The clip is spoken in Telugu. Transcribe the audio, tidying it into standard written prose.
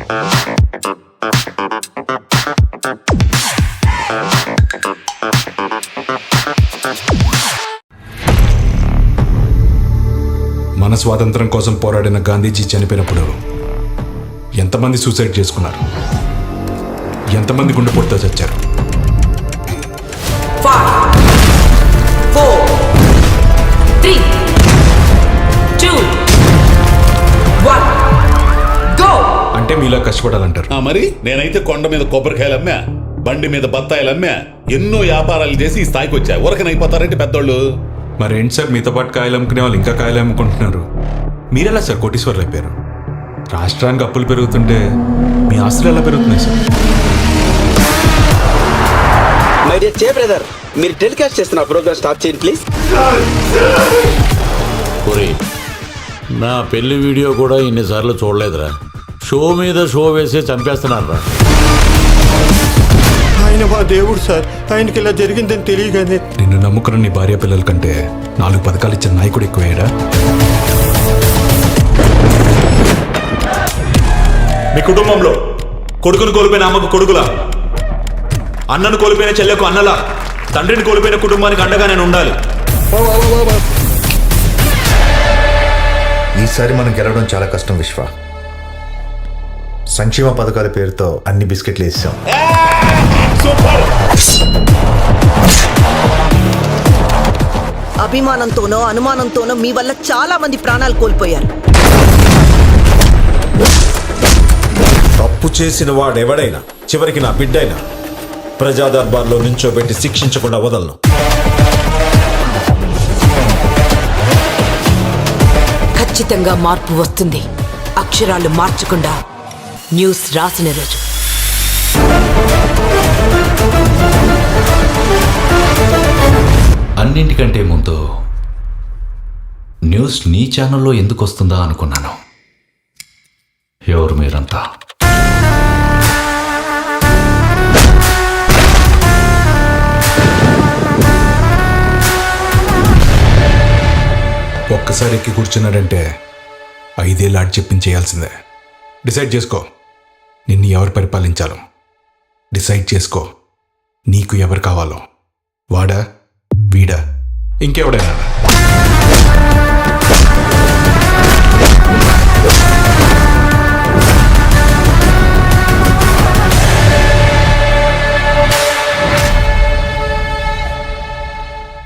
మన స్వాతంత్రం కోసం పోరాడిన గాంధీజీ చనిపోయినప్పుడు ఎంతమంది సూసైడ్ చేసుకున్నారు, ఎంతమంది గుండెపోటుతో చచ్చారు? 5, 4, 3, 2, 1, go! అంటే మీలా కష్టపడాలంటారు. మరి నేనైతే కొండ మీద కొబ్బరికాయలు అమ్మా, బండి మీద బత్తాయిలు అమ్మా, ఎన్నో వ్యాపారాలు చేసి ఈ స్థాయికి వచ్చా. ఊరకనైపోతారంటే పెద్దోళ్ళు. మరేంటి సార్, మీతో పాటు కాయలు అమ్ముకునే వాళ్ళు ఇంకా కాయలు అమ్ముకుంటున్నారు? మీరెలా సార్ కోటీశ్వర్లు అయిపోయారు? రాష్ట్రానికి అప్పులు పెరుగుతుంటే మీ ఆస్తులు ఎలా పెరుగుతున్నాయి సార్? మై డియర్ చే బ్రదర్, మీరు టెలికాస్ట్ చేస్తున్న ప్రోగ్రామ్ స్టాప్ చేయండి ప్లీజ్. ఒరే, నా పెళ్లి వీడియో కూడా ఇన్నిసార్లు చూడలేదురా. షో మీద షో వేసే చంపేస్తున్నారా. ఆయన మా దేవుడు సార్, ఆయనకి ఇలా జరిగిందని తెలియగానే. నిన్ను నమ్ముకున్న నీ భార్య పిల్లల కంటే 4 పథకాలు ఇచ్చిన నాయకుడు ఎక్కువయ్యాడా? మీ కుటుంబంలో కొడుకును కోల్పోయిన అమ్మకు కొడుకులా, అన్నను కోల్పోయిన చెల్లెకు అన్నలా, తండ్రిని కోల్పోయిన కుటుంబానికి అండగా నేను ఉండాలి. ఈసారి మనం గెలవడం చాలా కష్టం విశ్వ. సంక్షేమ పథకాల పేరుతో అన్ని బిస్కెట్లు వేసాం. అభిమానంతోనో అనుమానంతోనో మీ వల్ల చాలా మంది ప్రాణాలు కోల్పోయారు. తప్పు చేసిన వాడెవడైనా చివరికి నా బిడ్డైనా ప్రజా దర్బార్లో నించోబెట్టి శిక్షించకుండా వదలను. ఖచ్చితంగా మార్పు వస్తుంది. అక్షరాలు మార్చకుండా న్యూస్ రాసిన రోజు. అన్నింటికంటే ముందు న్యూస్ నీ ఛానల్లో ఎందుకు వస్తుందా అనుకున్నాను. ఎవరు మీరంతా? ఒక్కసారి ఎక్కి కూర్చున్నాడంటే 5 ఏళ్ళు ఆడి చెప్పించేయాల్సిందే. డిసైడ్ చేసుకో, నిన్ను ఎవరు పరిపాలించాలో. డిసైడ్ చేసుకో, నీకు ఎవరు కావాలో. వాడా, వీడా, ఇంకెవడైనా.